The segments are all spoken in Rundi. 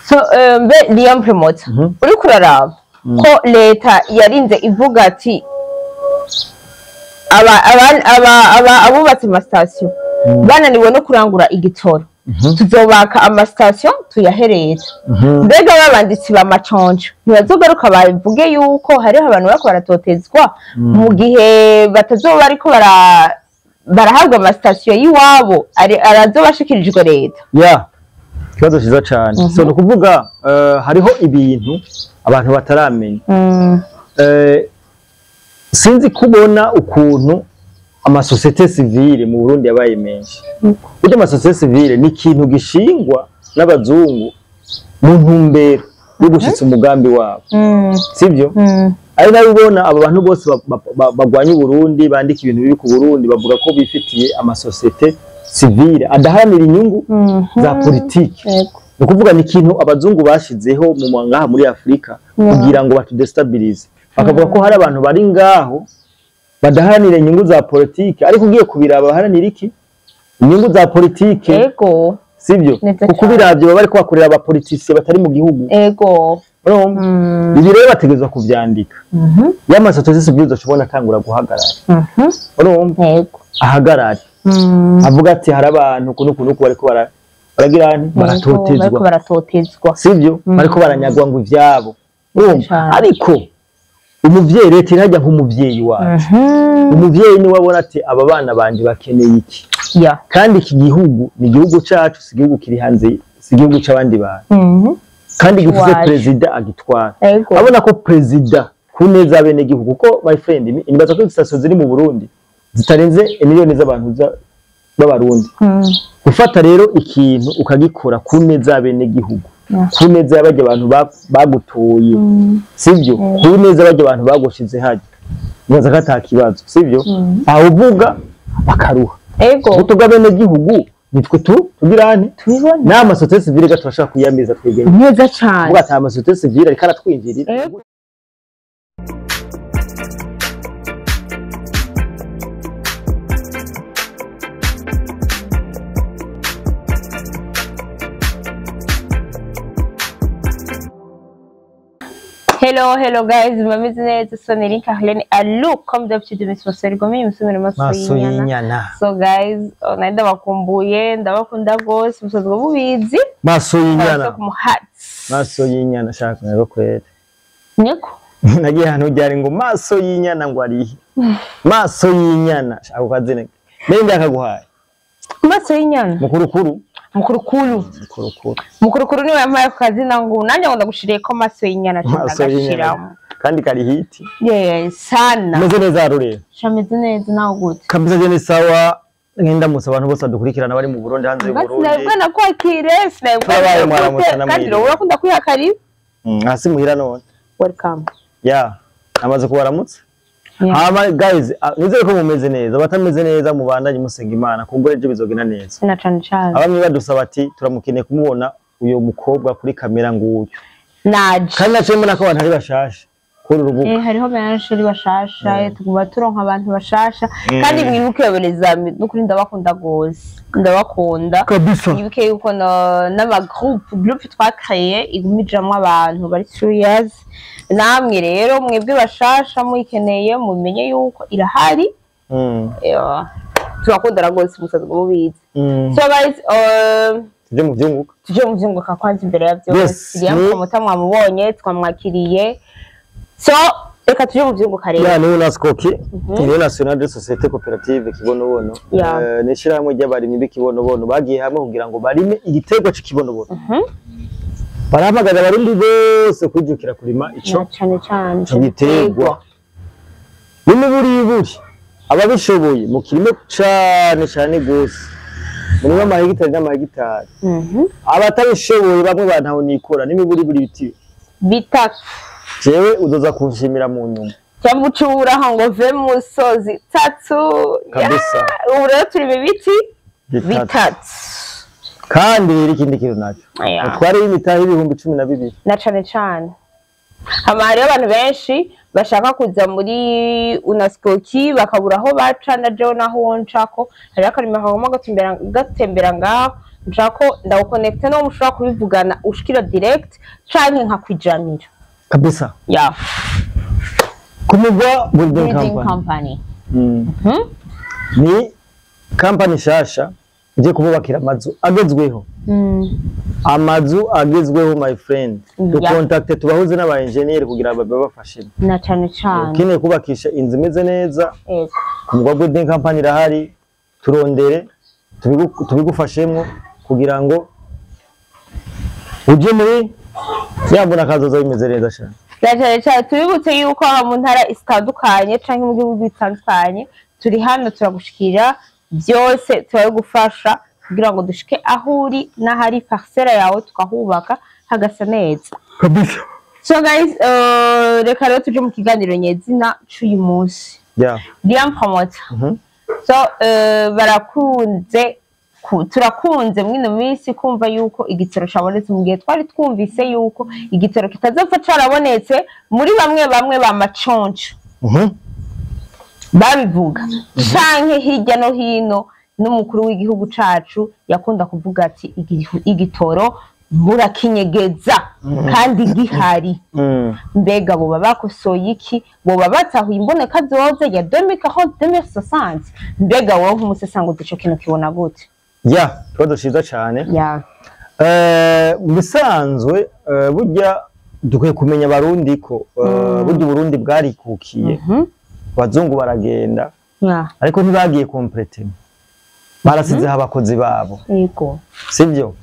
so mbe Liam Promoter uri kuraraba ko leta yarinze ivuga ati abubatse amasitasiyo bananiwe no kurangura igitoro tuzobaka amasitasiyo tuyahereza mbega babanditsi b'amaconjo ntibazogaruka bavuge yuko hariho abantu bariko baratotezwa mu gihe batazoba ariko barahabwa amasitasiyo y'iwabo arazobashikirijwe leta ikibazo cyiza cyane so no kuvuga hariho ibintu abantu bataramenya sinzi kubona ukuntu amasosiyete civile mu Burundi yabaye menshi burya amasosiyete civile ni ikintu gishingwa n'abazungu mu ntumbero yo gushitsa umugambi wabo sibyo ari nayo ubona aba bantu bose bagwanya Burundi bandika ibintu biri ku Burundi bavuga ko bifitiye amasosiyete civile adaharanira inyungu za politiki no kuvuga ni ikintu abazungu bashizeho mu mwangaha muri Afrika kugira ngo batudestabilize bakavuga ko hari abantu bari ngaho badaharanira inyungu za politiki ariko ugiye kubiraba baharanira iki inyungu za politiki ego sibyo kuko biravye baba bariko bakorera aba politiciens batari mu gihugu ego ibi rero bategezwa kuvyandika y'amasosiyete civile uzashobona tangura guhagarara ego ahagarara avuga ati hari abantu kunukunuku bariko baragira baratotezwa sivyo bariko baranyagwa ngo ivyabo ariko umuvyeyi leta irajya nk'umuvyeyi wacu umuvyeyi ni wabona ati aba bana banje bakeneye iki kandi iki gihugu ni igihugu cacu si igihugu kiri hanze si igihugu c'abandi bantu kandi gifuze president agitwara abona ko president kuneza bene gihugu ko my friend nibaza ko station ziri mu Burundi zitarenze miliyoni z'abantu b'abarundi gufata rero ikintu ukagikora kuneza bene gihugu kuneza y'abajya abantu bagutoye sivyo kuneza y'abajya abantu bagushize haje nibaza ko atakibazo sivyo aho uvuga bakaruha gutuga bene gihugu nitwe tugirane tubibona n'amasosiyete civile gaturashaka kuyameza twegeye neza cyane uvuga ati amasosiyete civile ariko aratwinjirira Hello guys, mamizi neza Soneri Carlene allo comme d'habitude mes sponsors gomi musumira maso yinyana. So guys, naenda bakumbuye ndabakunda gose musozwa bubizi. Maso yinyana. Maso yinyana shaka nero kwete. Niko. Nagiye hano byari ngo maso yinyana ngo arihe. Maso yinyana shaka kazine. Nende akaguhaye. Maso yinyana. Mukurukuru. Mukurukuru niwe yampaye kazina ngo nanjye ngo ndagushiriye ko maso yinyana cyangashiramo kandi kari hiti sana meze neza rure shameze neza naho gute kabisa je ni sawa ngenda musa abantu bose badukurikirana bari mu Burundi hanze y'u Burundi nabwo kwakire sinabwo kandi urakunda kwihakari hasi muhira none welcome amaze kubaramutsa hama guys nizere ko mumeze neza batameze neza mubandanye musenga Imana kumbure je bizogena neza na cyane abamwe badusaba ati turamukeneye kumubona uyo mukobwa kuri kamera nguyu naje kandi nace mbona ko abantu ari bashasha kuri urubuga hariho benshi ari bashasha tuguba turonka abantu bashasha kandi mwibuke boneza n'ukuri ndabakunda gose ndabakunda mwibuke yuko n'ama groupe twakcréé igumijamwe abantu bari serious namwe rero mwebwe bashasha muyikeneye mumenye yuko irahari turakundana gose musaza mubizi so guys tuje mu vyunguka kwanza imbere ya byose Liam Promoter mwamubonye twamwakiriye so reka tuje mu vyunguka rero ni unaskoki ni National de Société Coopérative Kibonobono n'ishirahamwe ry'abarimyi b'ikibonobono bagiye hamwe kugira ngo barime igiterwa cy'ikibonobono baramagaza abarundi bose kwijukira kurima ico cyane igiterwa buri ababishoboye mu kirimo cyane gose muri amahegitari n'amahegitari abatabishoboye bamwe bantaho nikora n'imiburi biti bitatu jewe uzoza kunshimira mu nyuma cyamucura ngo ve musozi tatu kabisa ubu rero turi bibiti bitatu kandi rero ikindi kintu naco twari imitahe ibihumbi 12 na cyane hama rero abantu benshi bashaka kuza muri unaskoki bakabura aho baca na jewe naho nshako hari akarima kagomba gatembera ngaho njako ndawuconnecte no mushobora kubivugana ushikira direct canke nkakwijanira kabisa ya kumugwa building company ni company shasha je kububakira amazu agezweho amazu agezweho my friend to contact tubahuze n'aba engineer kugira babe bafashe na cyane cyane kine kubakisha inzu imeze neza kumugwa building company irahari turondere tubigufashemwo kugira ngo uje muri yambona kazoza bimeze neza cyane cyane tubibutse yuko mu ntara istandukanye canke mu gihugu bitandukanye turi hano turagushikira byose turagufasha kugira ngo dushike aho uri n'ahari parcelle yawe tukahubaka hagasa neza kabisa. So guys, reka rero tuje mu kiganiro nyezina cy'uyu munsi. Liam Promoter. So barakunze turakunze mwino minsi kumva yuko igitero cyabonetse mu gihe twari twumvise yuko igitero kitazapfa carabonetse muri bamwe ba maconco babivuga canke hirya no hino n'umukuru w'igihugu cacu yakunda kuvuga ati igitoro murakinyegeza kandi gihari mbega bo bakosoye iki bo batahuye imboneka zoze ya 2060 mbega wowe nk'umusesanguzi ico kintu kibona gute twadushiza cyane bisanzwe burya dukwiye kumenya abarundi ko burya Burundi bwarikukiye abazungu baragenda ariko ntibagiye complete barasize abakozi babo yego sivyo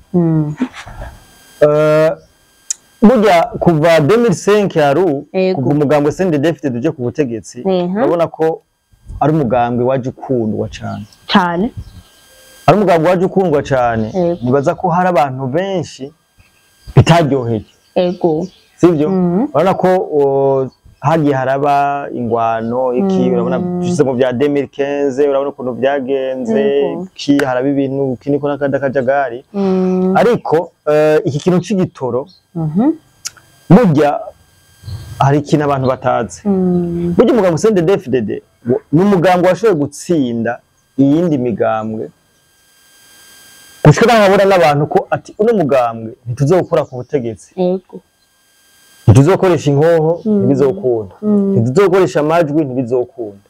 burya kuva 2005 yaru kuva umugambwe CNDD-FDD duje ku butegetsi urabona ko ari umugambwe waje ukundwa cyane ari umugambwe waje ukundwa cyane nibaza ko hari abantu benshi bitaryoheye yego sivyo urabona ko hagiye haraba ingwano iki urabona byose mu bya 2015 urabona ukuntu byagenze ki haraba ibintu kiniko nakadakajagari ariko iki kintu c'igitoro burya hari ikintu abantu batazi burya umugambwe CNDD-FDD ni umugambwe washoboye gutsinda iyindi migambwe gushika nkabona n'abantu ko ati uno mugambwe ntituzokura ku butegetsi ntituzokoresha inkoho ntibizokunda ntituzokoresha amajwi ntibizokunda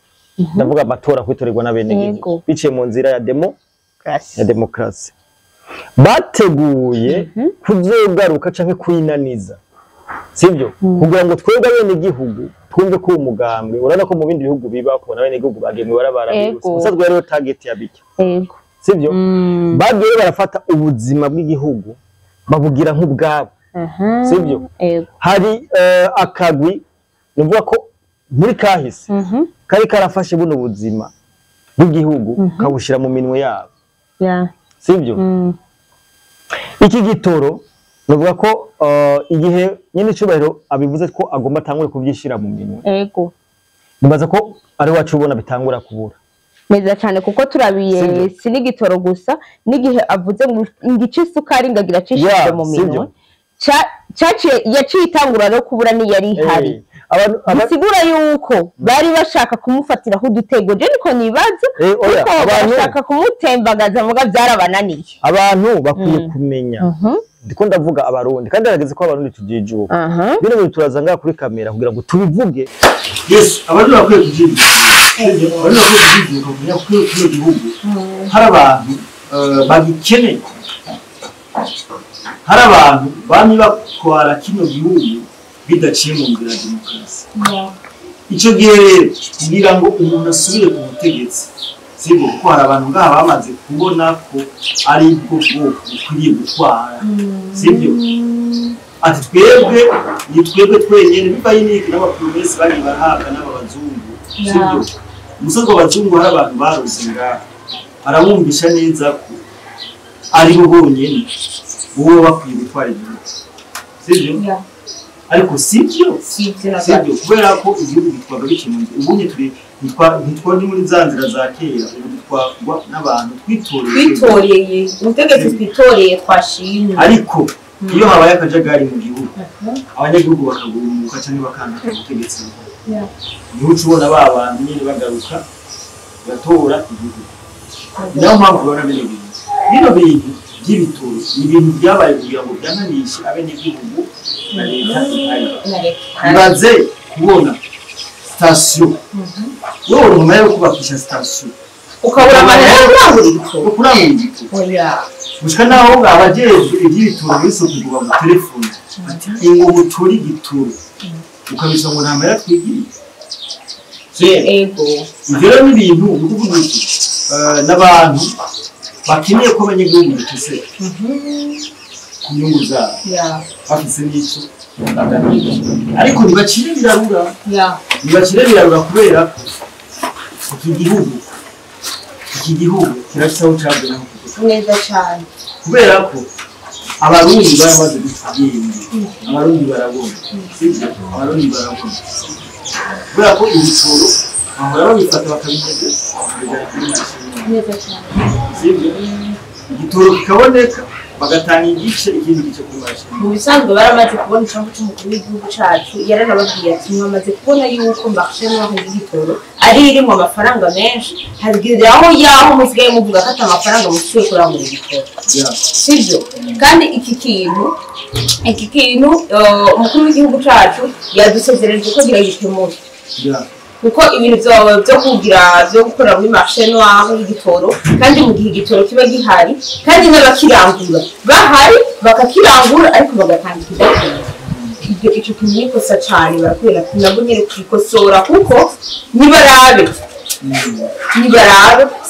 ndavuga amatora kwitorerwa n'abenegihugu biciye mu nzira ya demokarasi bateguye kuzogaruka canke kwinaniza sivyo kugira ngo twebwe abenegihugu twumve ko umugambwe urana ko mu bindi bihugu biba ko n'abenegihugu bagemwe barabarabirusa usazwe rero target yabiki sivyo bagiye barafata ubuzima bw'igihugu babugira nk'ubwabo sivyo hari akagwi nuvuga ko muri kahise kari karafashe buno buzima bw'igihugu kabushira mu minwe yabo sivyo iki gitoro nuvuga ko igihe nyine cubahiro abivuze ko agomba atangure kubyishira mu minwe nibaza ko ari wacu ubona bitangura kubura meza cyane kuko turabiye sinigitoro gusa nigihe avuze ngo ngice isukari ngagira cishije mu minwe yaciye itangura no kubura niyari ihari bisigura yuko bari bashaka kumufatiraho udutego je niko nibaza bashaka kumutembagaza muga byarabananiye abantu bakwiye kumenya ndiko ndavuga abarundi kandi arageze ko abarundi tujijuka bino bintu turazanga kuri kamera kugira ngo tubivuge abantu bakwiye kujijuka kugira ko igihugu hari abantu bagikeneye hari abantu bamwe bakwara kino gihugu bidaciye mu nzira ya demokarasi icyo gihe rero kugira ngo umuntu asubire ku butegetsi sibwo ko hari abantu ngaha bamaze kubona ko ari bwo bwoko bukwiriye gutwara sibyo ati twebwe twenyene bibaye n'iki n'abapromesi bari barahabwa n'abazungu sibyo umusozi w'abazungu hari abantu baruze ngaha arabumvisha neza ko ari bo bonyene uwo bakwiye gutwara igihugu sibyo ariko sibyo kubera ko igihugu gitwaga bikemuye ubunye ntitwari muri za nzira za kera ubu gitwarwa n'abantu twitoreye ubutegetsi twitoreye twashimye ariko iyo habaye akajagari mu gihugu abanyagihugu bakagumuka cyangwa bakanga ubutegetsi niho ubona ba bantu nyine bagaruka batora igihugu niyo mpamvu ubona bino bintu by'ibitoro ibintu byabaye kugira ngo byanganishe abenegihugu na leta ibaze kubona sitasiyo wowe nyuma yo kubakisha sitasiyo ukabura amahera yo kurangura ibitoro gushika naho abajejwe iby'ibitoro bisoko kuva mu telefone ati ingo butori igitoro ukabisa ngo nta mahera twigiriye ego ivyo n'ibintu ukuvuga iki n'abantu bakeneye ko abanyagihugu bitese ku nyungu zabo bafise n'ico ariko ntibacire birarura kubera iki gihugu kiracaho cabwe neza cyane kubera ko abarundi baramaze gutugenda abarundi barabona abarundi barabona kubera ko ibitoro bahora babifata bakabigeza neza cyane igitoro kikaboneka bagatanga igice ikindi gice ku mashini mu bisanzwe baramaze kubona icyo cy'umukuru w'igihugu cyacu yaranababwiye ati mwamaze kubona yuko mbashemo aho igitoro ari irimo amafaranga menshi hagire aho yaho musigaye muvuga ko ata amafaranga musuye kurangura igitoro sibyo kandi iki kintu umukuru w'igihugu cyacu yadusezereje ko gira igipimuri kuko ibintu byo gukora muri marché noire y'igitoro kandi mu gihe igitoro kiba gihari kandi n'abakirangura bahari bakakirangura ariko bagatanga ikidakora icyo kintu nikosa cyane barakwira nabwo nyine kwikosora kuko nibarabe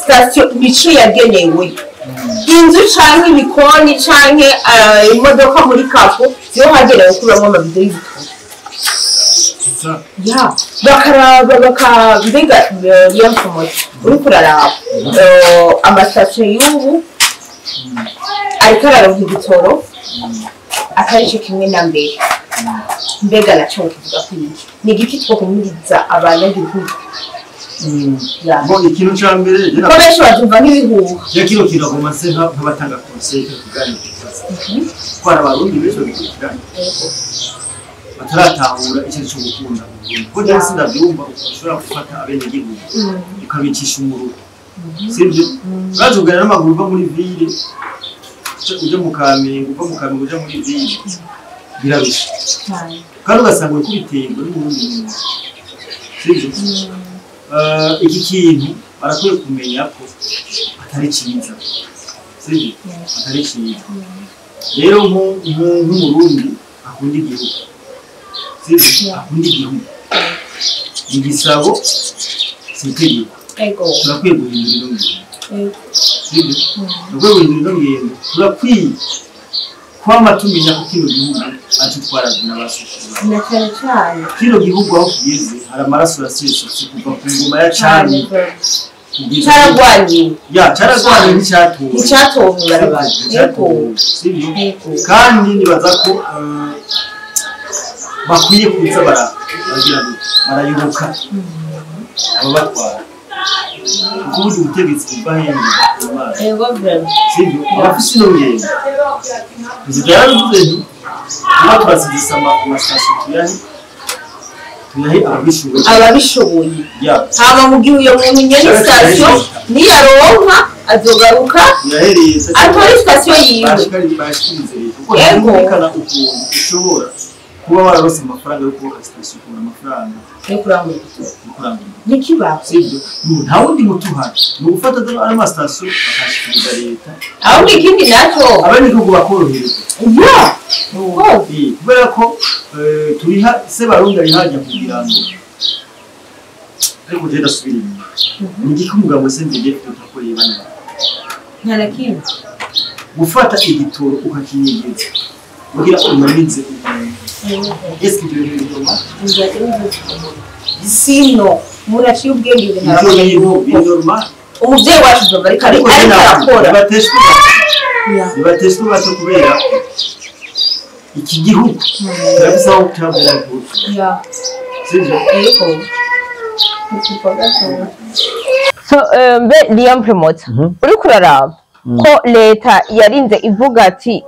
station bicu yagenewe inzu canke ibikoni canke imodoka muri kapo yo hagenewe kuramwo amabido y'igitoro bakaraba bakabega yamfumota uri kuraraba amastation y'ubu ariko araronka igitoro atari cyo kimwe na mbere mbega naco kivuga kwiki ni igiki twokumiriza abanyagihugu bo ikintu cya mbere ko benshi batumva nk'ibihuha kino kiragoma se nk'abatanga conseil kuganira ko abarundi benshi babikurikirana bataratahura icyo cyo gukunda ko cyangwa se ndabyumva ushobora gufata abenegihugu ukabicisha umuruho sibyo bwazugana n'amaguru uva muri ville uje mu Kamenge uva mu Kamenge uje muri ville birarusha kandi ugasanga uri kubiterwa n'ubundi muntu sibyo iki kintu barakwiye kumenya ko atari cyiza sibyo atari cyiza rero nk'umurundi akunda igihugu akunda igihugu igisabo sitegeko turakwiye guhindura ino ngendo turakwiye guhindura ino ngendo turakwiye kwama tumenya ko kino gihugu atutwaraga n'abasukura kino gihugu aho kigeze hari amaraso yasesetse kuva ku ngoma ya cani caragwanye n'icyatowe kandi nibaza ko bakwiye kuza barayoboka ababatwara kuko ubundi ubutegetsi buva hejuru sibyo abafise ino ngendo perezida yarabivuze nti niba turazigisa amasitasiyo tuyahe ababishoboye hama mu gihe uyo muntu nyene sitasiyo niyaronka azogaruka atwara sitasiyo yiwe kuko ntumvikana ukuntu ushobora kuba wararose amafaranga yo kubaka sitasiyo kubona amafaranga yo kurangura n'ikibazo sibyo nta wundi mutuhari ni ugufata amasitasiyo bakashikiriza leta ahubwo ikindi nacyo abanyagihugu bakoroherezwa kubera ko turiha se barundi ari hajya kugira ngo ariko ugenda asubira inyuma ni igiki umugabo se mbere tutakoreye bane nta na kimwe gufata igitoro ukakinyegeza kugira umanize eski ibyo bintu bituma sino muraciye ubwenge normal umuvyeyi wacu ndoba ariko arakora bibateshwe bato kubera iki gihugu turabisaho cyabura sibyo so mbe Liam Promoter uri kuraraba ko leta yarinze ivuga ati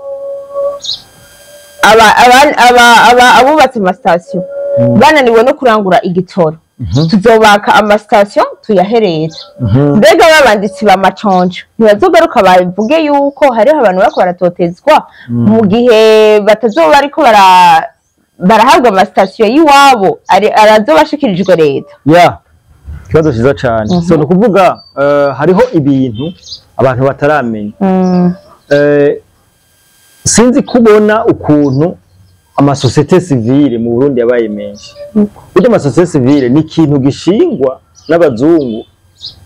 abubatse amasitasiyo bananiwe no kurangura igitoro tuzobaka amastation tuyahereza mbega babanditsi bamaconjo ntibazogaruka bavuge yuko hariho abantu bariko baratotezwa mu gihe batazoba ariko barahabwa amastation y'iwabo arazobashikirijwe leta ikibazo cyiza cyane so no kuvuga hariho ibintu abantu bataramenya sinzi kubona ukuntu amasosiyete civile mu Burundi yabaye menshi burya amasosiyete civile ni ikintu gishingwa n'abazungu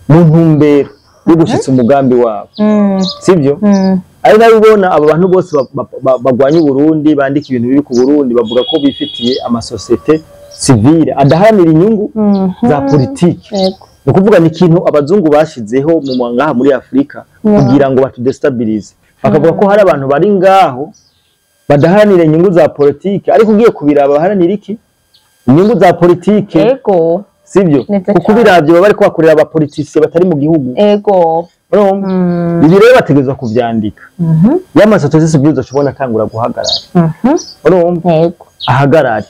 mu ntumbero yo gushitsa umugambi wabo sibyo ari nabibona abo bantu bose bagwanya Burundi bandika ibintu biri ku Burundi bavuga ko bifitiye amasosiyete civile adaharanira inyungu za politiki no kuvuga ni ikintu abazungu bashizeho mu mwangaha muri Afrika kugira ngo batudestabilize bakavuga ko hari abantu bari ngaho badaharanira inyungu za politiki ariko ugiye kubiraba baharanira iki inyungu za politiki sibyo kuko biravye baba bariko bakorera abapolitisiye batari mu gihugu ibi rero bategezwa kuvyandika y'amasosiyete civile uzashobora atangura guhagarara ahagarare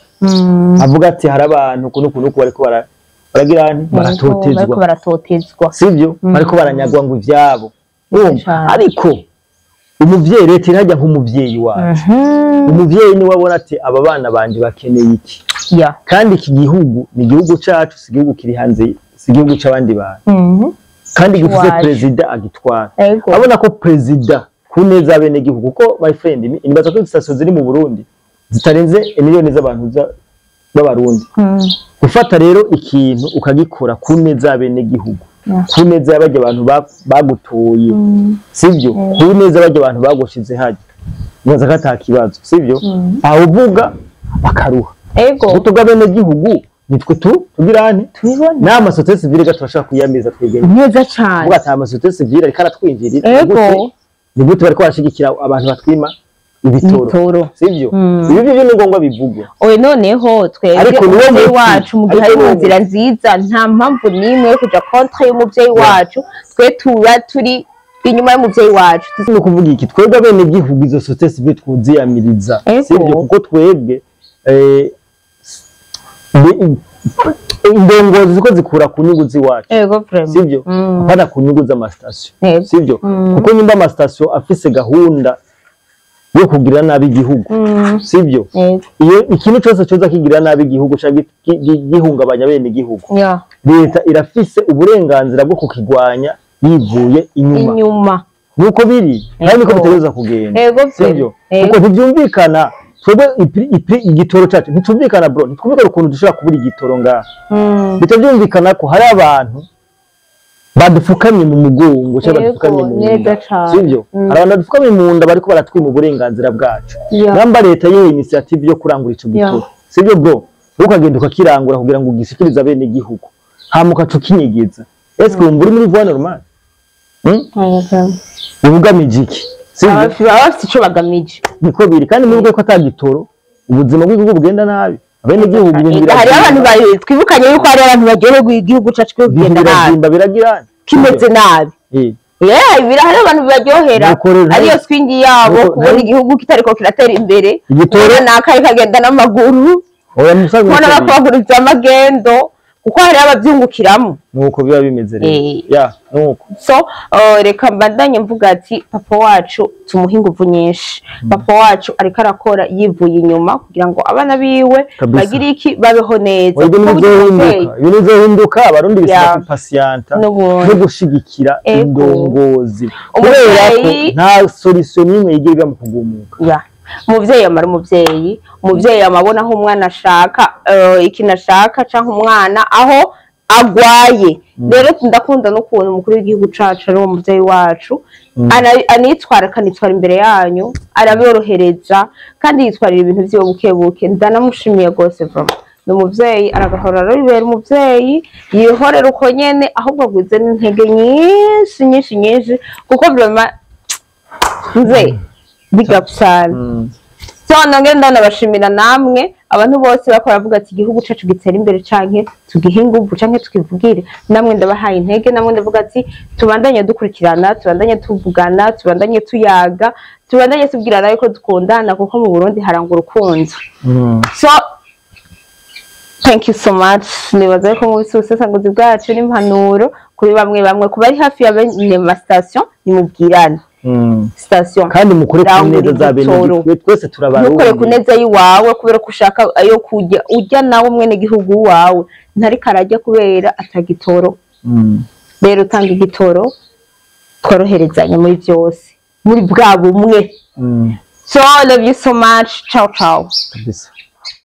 avuga ati hari abantu kuno bariko baratotezwa sibyo bariko baranyagwa ngo ivyabo ariko umuvyeyi leta irajya nk'umuvyeyi wacu umuvyeyi ni wabona ati aba bana banje bakeneye iki kandi iki gihugu ni igihugu cacu si igihugu kiri hanze si igihugu c'abandi bantu kandi gifite president agitwara abona ko president ku neza bene gihugu ko my friend imbaza ko station ziri mu Burundi zitarenze miliyoni z'abantu b'abarundi gufata rero ikintu ukagikora ku neza bene gihugu ku neza y'abajya abantu bagutoye sibyo ku neza y'abajya abantu bagushize haje nyaza kata kibazo sibyo aho uvuga bakaruha gutuga bene gihugu nitwe tugirane nama societe civile gaturashaka kuyameza twegeye neza cyane uvuga ata societe civile ariko aratwinjirira ni gute bariko bashigikira abantu batwima ibitoro sivyo ibi byo ni ngombwa bivugwa noneho twebwe umuvyeyi wacu mu gihe ari mu nzira nziza nta mpamvu nimwe yo kuja contre y'umuvyeyi wacu twe tuba turi inyuma y'umuvyeyi wacu no kuvuga iki twebwe bene gihugu izo societe civile twuziyamiriza sivyo kuko twebwe indongozi ziko zikura ku nyungu ziwacu sivyo apana ku nyungu z'amastation sivyo kuko nyimba amastation afise gahunda yo kugira nabi igihugu sivyo iyo ikintu cyose cyoza kigira nabi igihugu gihungabanya bene igihugu leta irafise uburenganzira bwo kukigwanya yivuye inyuma nuko biri kandi ko bitegereza kugenda sivyo kuko ntibyumvikana twebwe igitoro cyacu ntitumvikana bro ntitwumvikana ukuntu dushobora kubura igitoro ngaha bitabyumvikana ko hari abantu badufukamye mu mugongo cyangwa badufukamye mu nda sivyo abantu badufukamye mu nda bariko baratwima uburenganzira bwacu namba leta ye initiative yo kurangura ico gitoro sivyo bro ukagenda ukakirangura kugira ngo ugishikiriza bene igihugu hamuka cukinyegeza est-ce que umburi muri voie normale ubugamije iki abafite ico bagamije niko biri kandi muri ko atagitoro ubuzima bw'igihugu bugenda nabi abene igihugu hari abantu twibukanye yuko hari abantu baryoherwa igihugu cacu ko bigenda nabi biragira kimeze nabi birahari abantu baryohera ariyo swingi yabo kubona igihugu kitariko kiratera imbere igitoro nakaye kagenda n'amaguru ubona bakubaguriza amagendo kuko hari abavyungukiramo nuko biba bimeze rero nuko so reka mbandanye mvuga ati papa wacu tumuha inguvu nyinshi papa wacu ariko arakora yivuye inyuma kugira ngo abana biwe bagire iki babeho neza ibintu bizohinduka abarundi bisaba patienta no gushigikira indongozi kubera ko nta solution nimwe yigira mu kugumuka umuvyeyi amara umuvyeyi amabona aho umwana ashaka ikintu ashaka canke umwana aho agwaye rero ndakunda no kubona umukuru w'igihugu cacu ari uwo muvyeyi wacu anitwara akanitwara imbere yanyu araborohereza kandi yitwarira ibintu vyiwe bukebuke ndanamushimiye gose vuba ni umuvyeyi aragahora arabibera umuvyeyi yihorera uko nyene ahubwo agwize n'intege nyinshi kuko vraiment nze bigapsana ngenda nabashimira namwe abantu bose bakora bavuga ati igihugu cacu gitera imbere canke tugihinga ubu canke tukivugire namwe ndabahaye intege namwe ndavuga ati tubandanye dukurikirana tubandanye tuvugana tubandanye tuyaga tubandanye tubwirana yuko dukundana kuko mu Burundi haranga urukundo so Thank you so much. Nibaza ko mu busesanguzi bwacu n'impanuro kuri bamwe kuba ari hafi y'abanye station nimubwirane. Station kandi mukore kuneza zabene twese turabarundi. Mukore kuneza yiwawe kubera kushaka ayo kujya ujya nawe mwene gihugu wawe ntari karajya kubera atagitoro. Rero tanga igitoro tworoherezanya muri byose muri bwa bumwe. So I love you so much. Ciao ciao.